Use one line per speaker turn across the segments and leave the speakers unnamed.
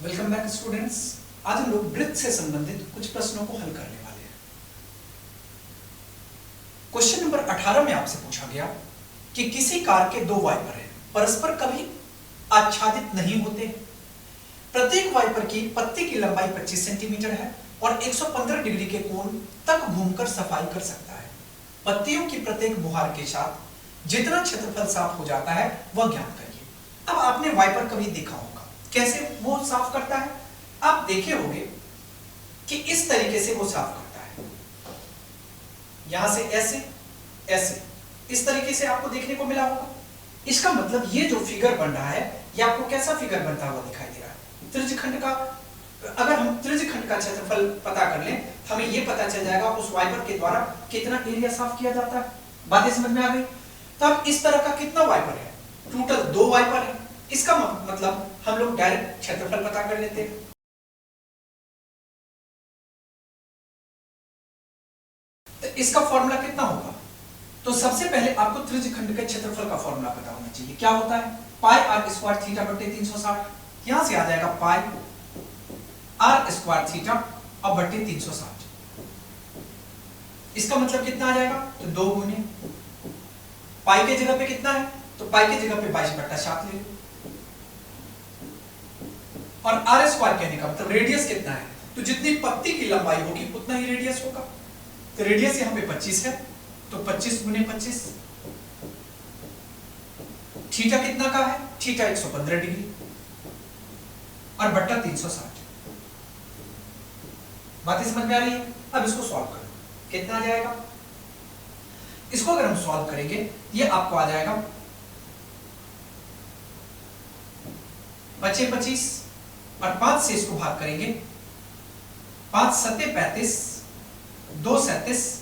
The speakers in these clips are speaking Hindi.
Welcome back students. आज हम लोग वृत्त से संबंधित कुछ प्रश्नों को हल करने वाले हैं। क्वेश्चन नंबर 18 में आपसे पूछा गया कि किसी कार के दो वाइपर हैं, परस्पर कभी आच्छादित नहीं होते। प्रत्येक वाइपर की पत्ती की लंबाई 25 सेंटीमीटर है और 115 डिग्री के कोण तक घूमकर सफाई कर सकता है। पत्तियों की प्रत्येक बुहार के साथ जितना क्षेत्रफल साफ हो जाता है वह ज्ञात करिए। अब आपने वाइपर कभी देखा होगा, कैसे वो साफ करता है। आप देखे होंगे कि इस तरीके से वो साफ करता है, यहां से ऐसे ऐसे, इस तरीके से आपको देखने को मिला होगा। इसका मतलब ये जो फिगर बन रहा है, ये आपको कैसा फिगर बनता हुआ दिखाई दे रहा है? त्रिज्यखंड का। अगर हम त्रिज्यखंड का क्षेत्रफल पता कर लें, हमें ये पता चल जाएगा उस वाइपर के द्वारा कितना एरिया साफ किया जाता है। बातें समझ में आ गई? तो अब इस तरह का कितना वाइपर है? टोटल 2 वाइपर है। इसका मतलब हम लोग डायरेक्ट क्षेत्रफल पता कर लेते हैं। तो इसका फॉर्मूला कितना होगा? तो सबसे पहले आपको त्रिज्यखंड के क्षेत्रफल का फॉर्मूला पता होना चाहिए। क्या होता है? पाई आर स्क्वायर थीटा बटे 360। यहां से आ जाएगा पाई आर स्क्वायर थीटा और बटे 360। इसका मतलब कितना आ जाएगा? तो 2 गुने पाई के जगह पे कितना है, तो पाई के जगह पे 22/7 ले लो। और आर स्क्वायर कहने का मतलब रेडियस कितना है, तो जितनी पत्ती की लंबाई होगी उतना ही रेडियस होगा। तो रेडियस यहां पे 25 है, तो 25 गुने 25। थीटा कितना का है? थीटा 115 डिग्री और बट्टा 360। बातें समझ में आ रही है? अब इसको सॉल्व करो, कितना आ जाएगा? इसको अगर हम सॉल्व करेंगे, ये आपको आ जाएगा 25 और 5 से इसको भाग करेंगे, 5 सत्ते 35, 2 37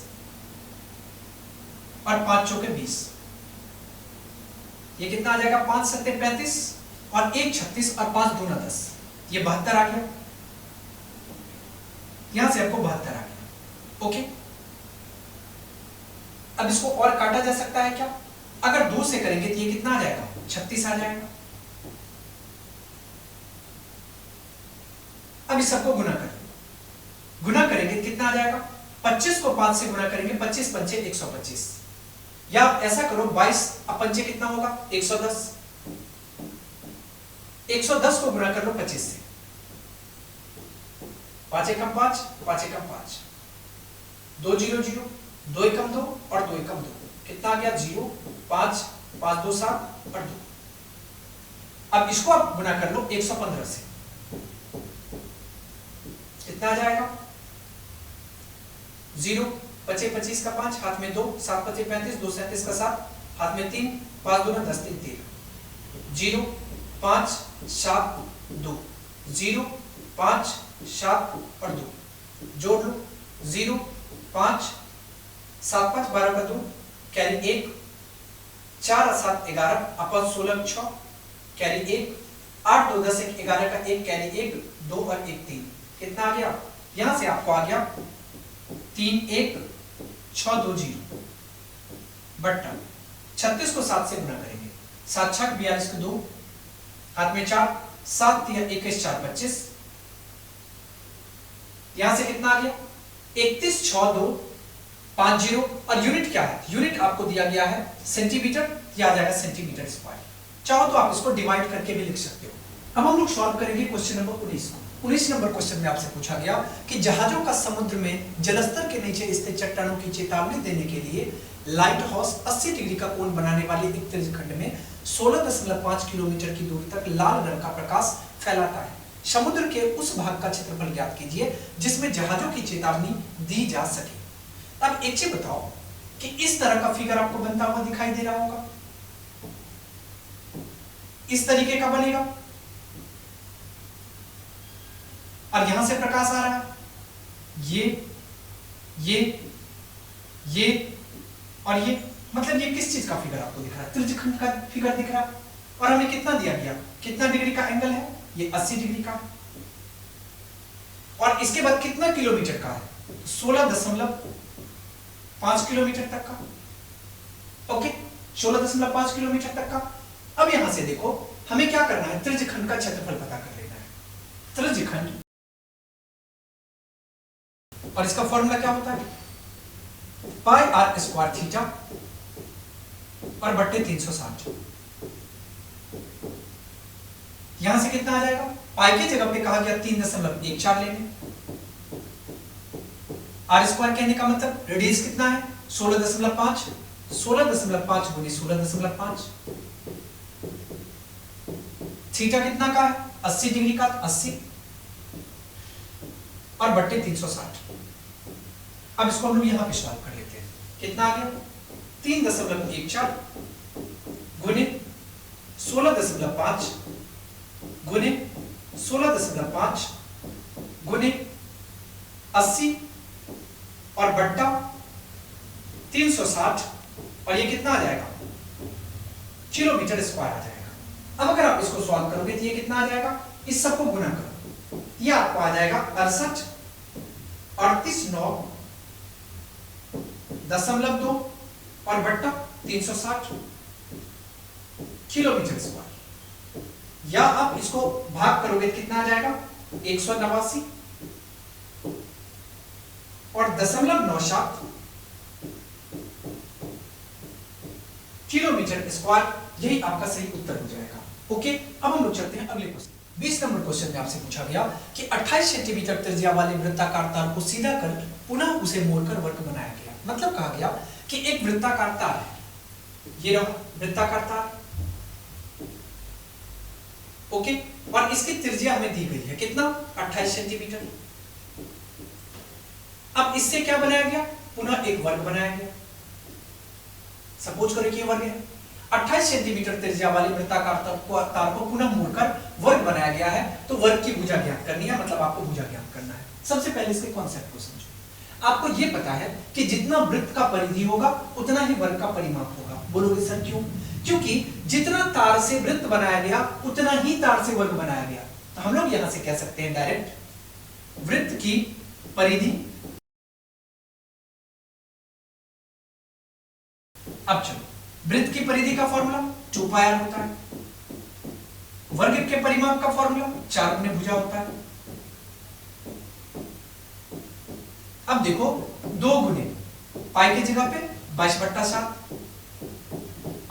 और 5 चौके 20। ये कितना आ जाएगा? 5 सत्ते 35 और 1 36 और 5 दूना 10। ये 72 आ गया। यहां से आपको 72 आ गया। ओके, अब इसको और काटा जा सकता है क्या? अगर 2 से करेंगे तो ये कितना आ जाएगा? 36 आ जाएगा। अब इस सबको गुना करें, गुना करेंगे कितना आ जाएगा? 25 को 5 से गुना करेंगे, 25 पंचे 125। या ऐसा करो 22 पंचे कितना होगा? 110। 110 को गुना कर लो 25 से, 5 एकम 5, 5 एकम 5, 2 0 0, 2 एकम 2 और 2 एकम 2। कितना आ गया? 0 5 5 2 7 और 2। अब इसको आप गुना कर लो 115 से, कितना आ जाएगा? 0 पचे 25 का 5, हाथ में 2, 7 पचे 35, 2 37 का 7, हाथ में 3, 5 दूना 10 3 13। 0 5 7 2, 0 5 7 और 2 जोड़ लो। 0 5 7 5 12 का 2 कैरी 1, 4 और 7 11 अपन 16 6 कैरी 1, 8 2 10 1 11 का 1 कैरी 1 2 और 1 3। कितना आ गया? यहां से आपको आ गया 3 1 6 2 0 बट्टा 36 को 7 से गुना करेंगे, 7 6 42 को 2, हाथ में 4, 7 3 21 4 25। यहां से कितना आ गया? 31 6 2 5 0। और यूनिट क्या है? यूनिट आपको दिया गया है सेंटीमीटर, या आ जाएगा सेंटीमीटर स्क्वायर। चाहो तो आप इसको डिवाइड करके भी लिख सकते हो। अब हम लोग सॉल्व करेंगे क्वेश्चन नंबर 19 को। 19 नंबर क्वेश्चन में आपसे पूछा गया कि जहाजों का समुद्र में जलस्तर के नीचे स्थित चट्टानों की चेतावनी देने के लिए लाइट हाउस 80 डिग्री का कोण बनाने वाले एक त्रिज्यखंड में 16.5 किलोमीटर की दूरी तक लाल रंग का प्रकाश फैलाता है। समुद्र के उस भाग का क्षेत्रफल ज्ञात कीजिए जिसमें जहाजों की चेतावनी दी जा सके। अब एक चीज बताओ कि इस तरह का फिगर आपको बनता हुआ दिखाई दे रहा होगा, इस तरीके का बनेगा और यहां से प्रकाश आ रहा है, ये और ये। मतलब ये किस चीज का फिगर आपको दिख रहा है? त्रिज्यखंड का फिगर दिख रहा है। और हमें कितना दिया गया? कितना डिग्री का एंगल है? ये 80 डिग्री का। और इसके बाद कितना किलोमीटर का है? 16.5 किलोमीटर तक का। ओके, 16.5 किलोमीटर तक का। अब यहां से देखो, हमें क्या करना है? त्रिज्यखंड का क्षेत्रफल पता कर लेना है। और इसका फॉर्मूला क्या होता है? पाई आर स्क्वायर थीटा और बट्टे 360। यहां से कितना आ जाएगा? पाई की जगह पे कहा गया 3.14 लेने। आर स्क्वायर कहने का मतलब रेडियस कितना है? 16.5। 16.5 गुनी 16.5। थीटा कितना का है? 80 डिग्री का, 80 और बट्टे 360। अब इसको हम लोग यहां पे सॉल्व कर लेते हैं। कितना आ गया? 3.14 गुने 16.5 गुने 16.5 गुने 80 और बट्टा 360 और ये कितना आ जाएगा? किलोमीटर स्क्वायर आ जाएगा। अब अगर आप इसको सॉल्व करोगे तो ये कितना आ जाएगा? इस सबको गुना करो, ये आपको आ जाएगा 68 38.9 और बट्टा 360 किलोमीटर स्क्वायर। या आप इसको भाग करोगे तो कितना आ जाएगा? 189 और 0.97 किलोमीटर स्क्वायर। यही आपका सही उत्तर हो जाएगा। ओके, अब हम लोग चलते हैं अगले क्वेश्चन। 20 नंबर क्वेश्चन में आपसे पूछा गया कि 28 सेंटीमीटर त्रिज्या वाले वृत्ताकार तार को सीधा कर पुनः उसे मोड़कर वर्ग बनाया गया। मतलब कहा गया कि एक वृत्ताकार तार है, ये रहा वृत्ताकार तार, ओके, और इसकी त्रिज्या हमें दी गई है कितना? 28 सेंटीमीटर। अब इससे क्या बनाया गया? पुनः एक वर्ग बनाया गया। सपोज करो कि ये वर्ग है। 28 सेंटीमीटर त्रिज्या वाले वृत्ताकार तार को पुनः मोड़कर वर्ग बनाया गया है। तो वर्ग की भुजा ज्ञात करनी है, मतलब आपको भुजा ज्ञात करना है। सबसे पहले इसके कॉन्सेप्ट को समझो। आपको यह पता है कि जितना वृत्त का परिधि होगा उतना ही वर्ग का परिमाप होगा। बोलोगे सर क्यों? क्योंकि जितना तार से वृत्त बनाया गया उतना ही तार से वर्ग बनाया गया। तो हम लोग यहां से कह सकते हैं डायरेक्ट वृत्त की परिधि। अब चलो, वृत्त की परिधि का फॉर्मूला 2 पाई आर होता है। वर्ग के परिमाप का फॉर्मूला 4 गुने भुजा होता है। अब देखो 2 गुने पाई की जगह पे 22/7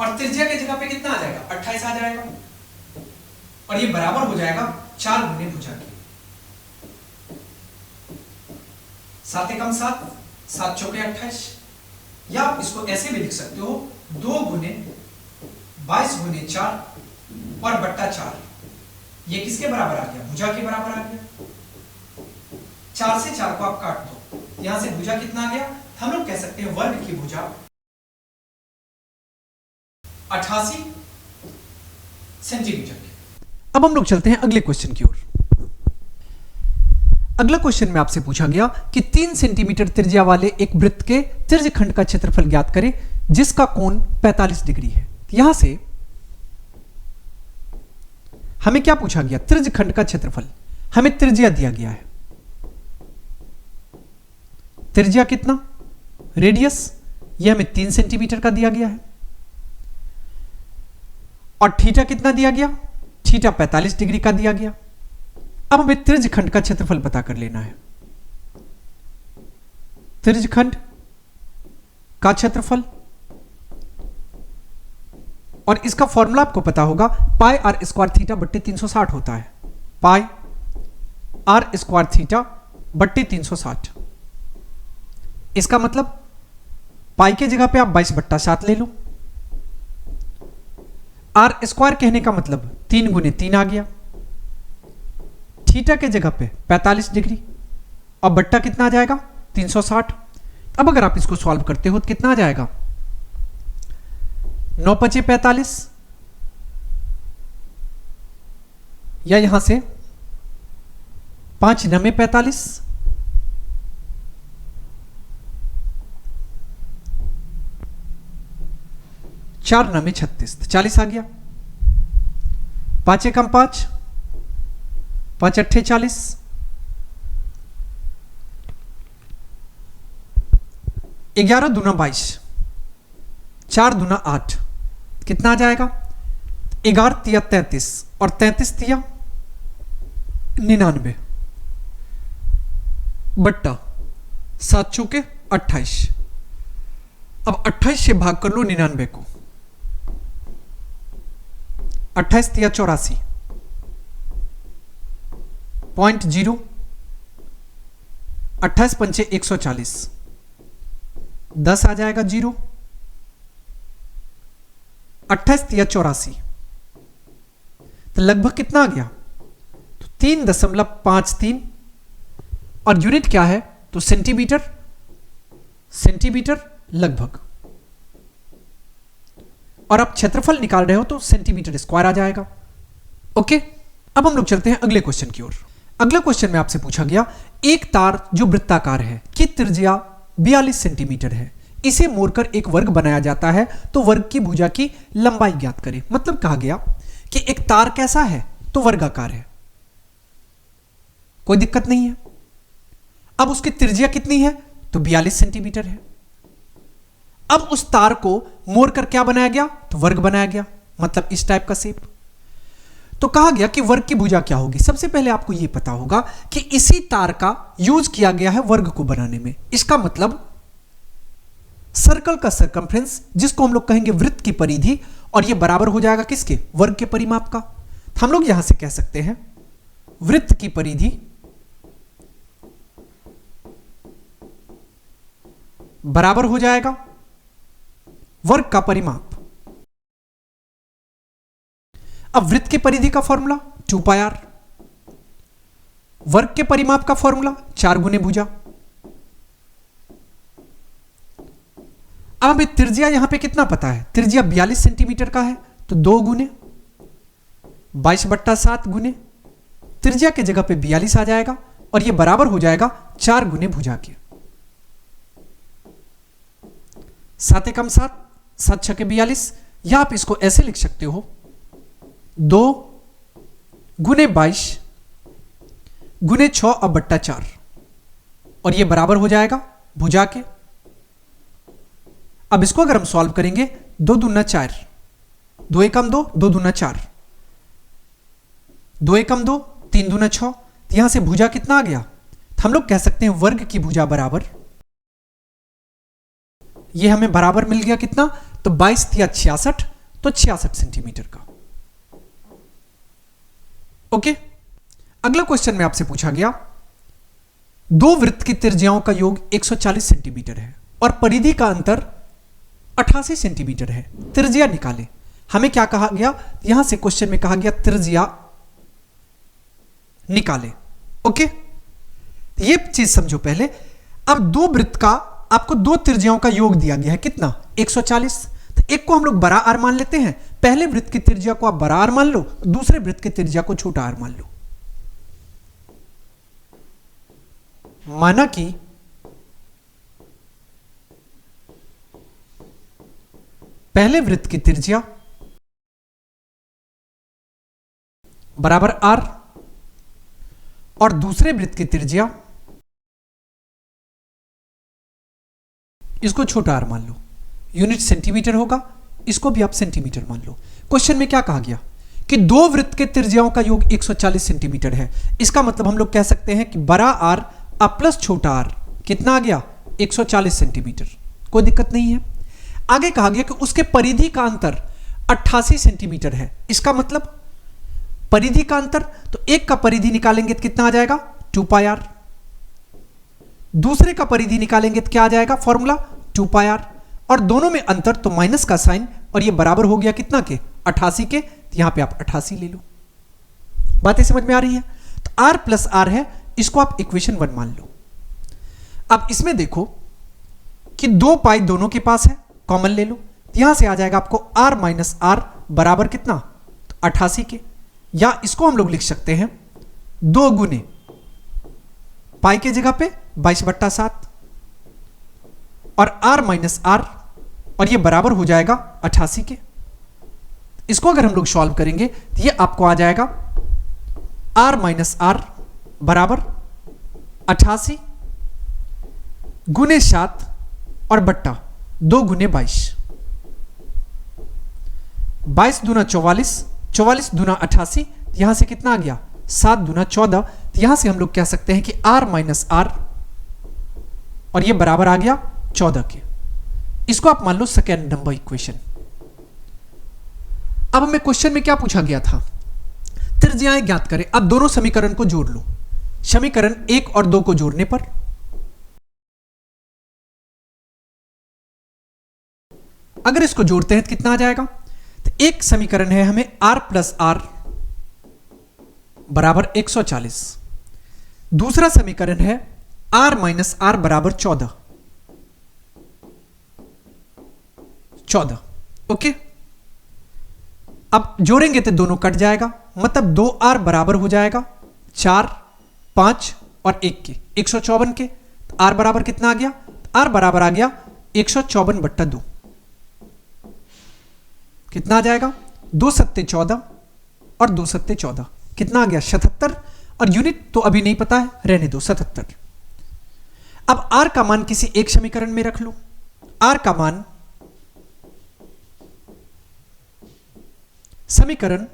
और त्रिज्या की जगह पे कितना आ जाएगा? 28 आ जाएगा और ये बराबर हो जाएगा 4 गुने भुजा के। 7 एकम 7, 7 चौके 28। या आप इसको ऐसे भी लिख सकते हो 2 गुने 22 गुने 4 और बट्टा 4। ये किसके बराबर आ गया? भुजा के बराबर आ गया। 4 से 4 को आप काट दो, यहां से भुजा कितना आ गया? हम लोग कह सकते हैं वर्ग की भुजा 88 सेंटीमीटर की। अब हम लोग चलते हैं अगले क्वेश्चन की ओर। अगला क्वेश्चन में आपसे पूछा गया कि 3 सेंटीमीटर त्रिज्या वाले एक वृत्त के त्रिज्यखंड का क्षेत्रफल ज्ञात करें जिसका कोण 45 डिग्री है। यहां से हमें क्या पूछा गया? त्रिज्यखंड का क्षेत्रफल। हमें त्रिज्या दिया गया है। त्रिज्या कितना? रेडियस, यह हमें 3 सेंटीमीटर का दिया गया है। और थीटा कितना दिया गया? थीटा 45 डिग्री का दिया गया। अब हमें त्रिज्यखंड का क्षेत्रफल पता कर लेना है। त्रिज्यखंड का क्षेत्रफल, और इसका फॉर्मूला आपको पता होगा, पाई आर स्क्वायर थीटा बट्टे 360 होता है। पाई आर स्क्वायर थीटा बट्टे 360। इसका मतलब पाई के जगह पे आप 22/7 ले लो। आर स्क्वायर कहने का मतलब 3 गुने 3 आ गया। थीटा के जगह पे 45 डिग्री और बट्टा कितना आ जाएगा? 360। अब अगर आप इसको सॉल्व करते हो तो कितना आ जाएगा? 9 × 5 = 45, या यहां से 5 × 9 = 45, 4 × 9 = 36, तो 40 आ गया। 5 एकम 5, 5 अट्ठे 40, 11 दूना 22, 4 दूना 8, कितना आ जाएगा? 11 × 3 = 33 और 33 × 3 = 99 बट्टा 7 चौके 28। अब 28 से भाग कर लो 99 को। 28 तिया 84, 0.0, 28 पंचे 140, 10 आ जाएगा 0। 28 तिया 84, तो लगभग कितना आ गया? तो 3.53, और यूनिट क्या है? तो सेंटीमीटर, सेंटीमीटर लगभग। और आप क्षेत्रफल निकाल रहे हो तो सेंटीमीटर स्क्वायर आ जाएगा। ओके, अब हम लोग चलते हैं अगले क्वेश्चन की ओर। अगला क्वेश्चन में आपसे पूछा गया, एक तार जो वृत्ताकार है की त्रिज्या 42 सेंटीमीटर है, इसे मोड़कर एक वर्ग बनाया जाता है, तो वर्ग की भुजा की लंबाई ज्ञात करें। मतलब कहा गया कि एक तार कैसा है? तो वर्गाकार है, कोई दिक्कत नहीं है। अब उसकी त्रिज्या कितनी है? तो 42 सेंटीमीटर है। अब उस तार को मोड़कर क्या बनाया गया? तो वर्ग बनाया गया, मतलब इस टाइप का शेप। तो कहा गया कि वर्ग की भुजा क्या होगी। सबसे पहले आपको यह पता होगा कि इसी तार का यूज किया गया है वर्ग को बनाने में। इसका मतलब सर्कल का सर्कमफ्रेंस, जिसको हम लोग कहेंगे वृत्त की परिधि, और यह बराबर हो जाएगा किसके? वर्ग के परिमाप का। तो हम लोग यहां से कह सकते हैं वृत्त की परिधि बराबर हो जाएगा वर्ग का परिमाप। अब वृत्त की परिधि का फॉर्मूला 2πr, वर्ग के परिमाप का फॉर्मूला 4 गुने भुजा। अब हमें त्रिज्या यहां पे कितना पता है? त्रिज्या 42 सेंटीमीटर का है, तो 2 गुने 22/7 गुने त्रिज्या के जगह पे 42 आ जाएगा, और यह बराबर हो जाएगा 4 गुने भुजा के। 7 एकम 7, 7 छके 42, या आप इसको ऐसे लिख सकते हो 2 गुने 22 गुने 6/4, और यह बराबर हो जाएगा भुजा के। अब इसको अगर हम सॉल्व करेंगे, 2 दूना 4, 2 एकम 2, 2 दूना 4, 2 एकम 2, 3 दूना 6, तो यहां से भुजा कितना आ गया? तो हम लोग कह सकते हैं वर्ग की भुजा बराबर, ये हमें बराबर मिल गया कितना? तो 22 तिया 66, तो 66 सेंटीमीटर का। ओके, अगला क्वेश्चन में आपसे पूछा गया, दो वृत्त की त्रिज्याओं का योग 140 सेंटीमीटर है और परिधि का अंतर 88 सेंटीमीटर है। त्रिज्या निकालें। हमें क्या कहा गया? यहां से क्वेश्चन में कहा गया त्रिज्या निकालें। ओके, ये चीज समझो पहले। अब दो वृत्त का आपको दो त्रिज्याओं का योग दिया गया है, कितना? 140। तो एक को हम लोग बड़ा आर मान लेते हैं। पहले वृत्त की त्रिज्या को आप बड़ा आर मान लो, दूसरे वृत्त की त्रिज्या को छोटा आर मान लो। माना कि पहले वृत्त की त्रिज्या बराबर आर और दूसरे वृत्त की त्रिज्या, इसको छोटा आर मान लो। यूनिट सेंटीमीटर होगा, इसको भी आप सेंटीमीटर मान लो। क्वेश्चन में क्या कहा गया कि दो वृत्त के त्रिज्याओं का योग 140 सेंटीमीटर है। इसका मतलब हम लोग कह सकते हैं कि बड़ा आर प्लस छोटा आर कितना आ गया? 140 सेंटीमीटर। कोई दिक्कत नहीं है। आगे कहा गया कि उसके परिधि का अंतर 88 सेंटीमीटर है। इसका मतलब परिधि का अंतर, तो एक का परिधि निकालेंगे तो कितना आ जाएगा? 2πr। दूसरे का परिधि निकालेंगे तो क्या आ जाएगा? Formula 2πr। और दोनों में अंतर तो माइनस का साइन, और ये बराबर हो गया कितना के? 88 के। तो यहां पे आप 88 ले लो। बातें समझ में आ रही है? तो r प्लस आर है, इसको आप इक्वेशन 1 मान लो। अब इसमें देखो कि 2π दोनों के पास है, कॉमन ले लो। यहां से आ जाएगा आपको r माइनस आर बराबर कितना? तो 88 के। या इसको हम लोग लिख सकते हैं 2 गुने पाई के जगह पे 22/7 और r माइनस आर, और ये बराबर हो जाएगा 88 के। इसको अगर हम लोग सॉल्व करेंगे तो ये आपको आ जाएगा r माइनस आर बराबर 88 गुने 7 और बट्टा 2 गुने 22। 22 दूना 44, 44 दूना 88, यहां से कितना आ गया? 7 दूना 14। तो यहां से हम लोग कह सकते हैं कि r माइनस आर और ये बराबर आ गया 14 के। इसको आप मान लो सेकेंड नंबर इक्वेशन। अब हमें क्वेश्चन में क्या पूछा गया था, त्रिज्याएं ज्ञात करें। अब दोनों समीकरण को जोड़ लो। समीकरण 1 और 2 को जोड़ने पर अगर इसको जोड़ते हैं तो कितना आ जाएगा, तो एक समीकरण है हमें r प्लस आर बराबर 140, दूसरा समीकरण है r माइनस आर बराबर 14। ओके, अब जोड़ेंगे तो दोनों कट जाएगा, मतलब 2r बराबर हो जाएगा 4, 5 और 1 के, 154 के। r बराबर कितना आ गया, r बराबर आ गया 154/2। कितना आ जाएगा, 2 सत्ते 14 और 2 सत्ते 14, कितना आ गया 77। और यूनिट तो अभी नहीं पता है, रहने दो 77। अब r का मान किसी एक समीकरण में रख लो। r का मान समीकरण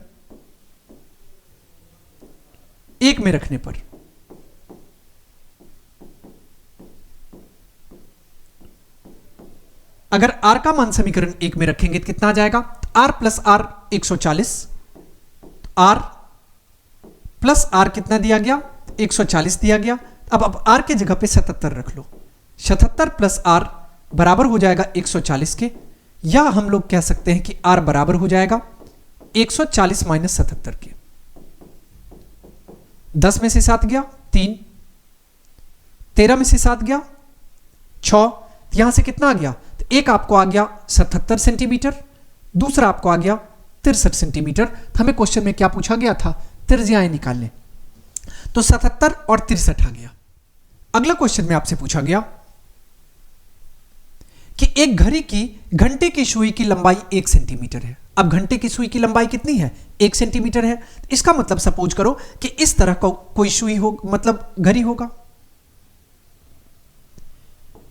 1 में रखने पर अगर r का मान समीकरण 1 में रखेंगे तो कितना आ जाएगा, r plus R 140, r plus R कितना दिया गया 140 दिया गया। अब r के जगह पे 77 रख लो, 77 प्लस r बराबर हो जाएगा 140 के, या हम लोग कह सकते हैं कि r बराबर हो जाएगा 140 माइनस 77 के। 10 में से 7 गया 3, 13 में से 7 गया 6, यहां से कितना आ गया, तो एक आपको आ गया 77 सेंटीमीटर, दूसरा आपको आ गया 63 सेंटीमीटर। तो हमें क्वेश्चन में क्या पूछा गया था, त्रिज्याएं निकालने, तो 77 और 63 आ गया। अगला क्वेश्चन में आपसे पूछा गया कि एक घड़ी की घंटे की सुई की लंबाई 1 सेंटीमीटर है। अब घंटे की सुई की लंबाई कितनी है, 1 सेंटीमीटर है। इसका मतलब सपोज करो कि इस तरह का कोई सुई हो, मतलब घड़ी होगा।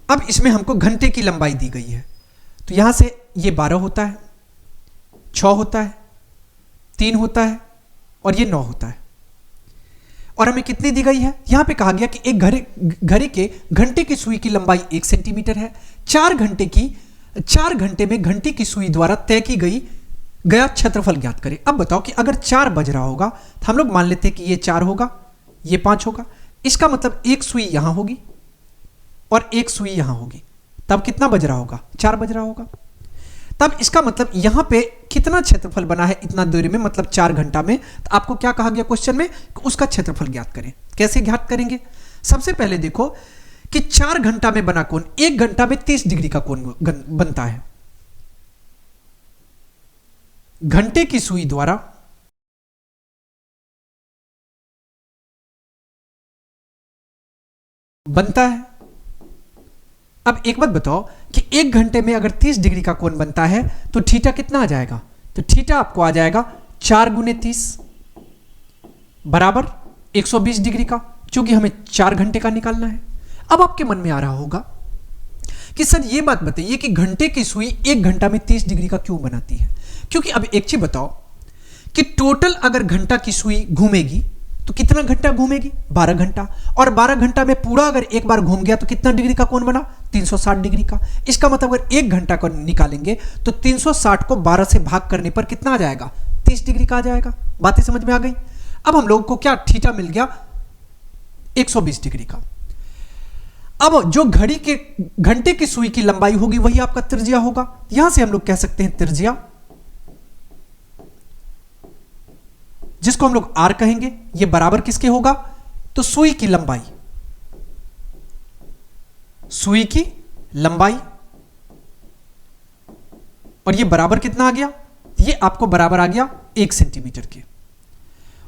अब इसमें हमको घंटे की लंबाई दी गई है, तो यहां से ये 12 होता है, 6 होता है, 3 होता है और ये 9 होता है। और हमें कितनी दी गई है, यहां पे कहा गया कि एक घड़ी के घंटे की सुई की लंबाई 1 सेंटीमीटर है। 4 घंटे में घंटे की सुई द्वारा तय की गया क्षेत्रफल ज्ञात करें। अब बताओ कि अगर 4 बज रहा होगा तो हम लोग मान लेते हैं कि ये 4 होगा, ये 5 होगा। इसका मतलब एक सुई यहां होगी और एक सुई यहां होगी, तब कितना बज रहा होगा, 4 बज रहा होगा। तब इसका मतलब यहां पे कितना क्षेत्रफल बना है इतना दूरी में, मतलब 4 घंटा में। तो आपको क्या कहा गया क्वेश्चन में, उसका क्षेत्रफल ज्ञात करें। कैसे ज्ञात करेंगे, सबसे पहले देखो कि 4 घंटा में बना कोण 1 घंटा में 30 डिग्री का कोण बनता है। घंटे की सुई द्वारा बनता है। अब एक बात बताओ कि 1 घंटे में अगर 30 डिग्री का कोण बनता है तो थीटा कितना आ जाएगा, तो थीटा आपको आ जाएगा 4 गुने 30 बराबर 120 डिग्री का, क्योंकि हमें 4 घंटे का निकालना है। अब आपके मन में आ रहा होगा कि सर ये बात बताइए कि घंटे की सुई 1 घंटा में 30 डिग्री का क्यों बनाती है। क्योंकि अब एक चीज बताओ कि टोटल अगर घंटा की सुई घूमेगी तो कितना घंटा घूमेगी, 12 घंटा। और 12 घंटा में पूरा अगर एक बार घूम गया तो कितना डिग्री का कोण बना, 360 डिग्री का। इसका मतलब अगर 1 घंटा को निकालेंगे तो 360 को 12 से भाग करने पर कितना आ जाएगा, 30 डिग्री का आ जाएगा। बातें समझ में आ गई। अब हम लोगों को क्या थीटा मिल गया 120 डिग्री का। अब जो घंटे की सुई की लंबाई होगी वही आपका त्रिज्या होगा। यहां से हम लोग कह सकते हैं त्रिज्या, जिसको हम लोग r कहेंगे, ये बराबर किसके होगा, तो सुई की लंबाई, सुई की लंबाई। और ये बराबर कितना आ गया, ये आपको बराबर आ गया 1 सेंटीमीटर के।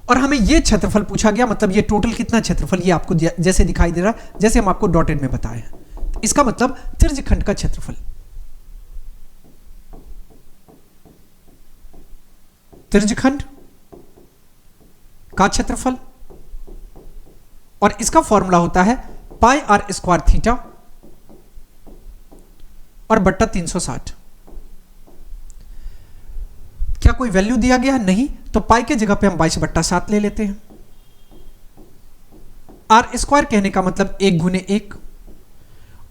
और हमें ये क्षेत्रफल पूछा गया, मतलब ये टोटल कितना क्षेत्रफल, ये आपको जैसे दिखाई दे रहा है, जैसे हम आपको डॉटेड में बताए हैं। इसका मतलब त्रिज्यखंड का क्षेत्रफल, त्रिज्यखंड का क्षेत्रफल। और इसका फॉर्मूला होता है पाई आर स्क्वायर थीटा और बट्टा 360। क्या कोई वैल्यू दिया गया है, नहीं, तो पाई के जगह पे हम 22/7 ले लेते हैं। आर स्क्वायर कहने का मतलब 1 गुने 1,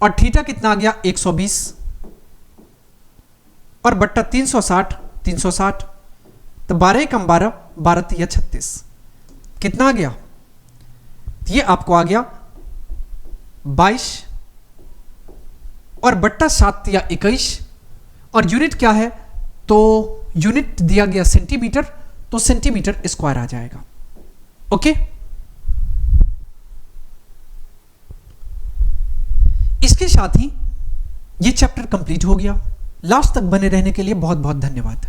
और थीटा कितना आ गया 120 और बट्टा 360 तो 12 कम 12 12 तिया 36 कितना आ गया? ये आपको आ गया 22 और बट्टा 7 तिया 21 और यूनिट क्या है? तो यूनिट दिया गया सेंटीमीटर, तो सेंटीमीटर स्क्वायर आ जाएगा। ओके, इसके साथ ही ये चैप्टर कंप्लीट हो गया। लास्ट तक बने रहने के लिए बहुत बहुत धन्यवाद।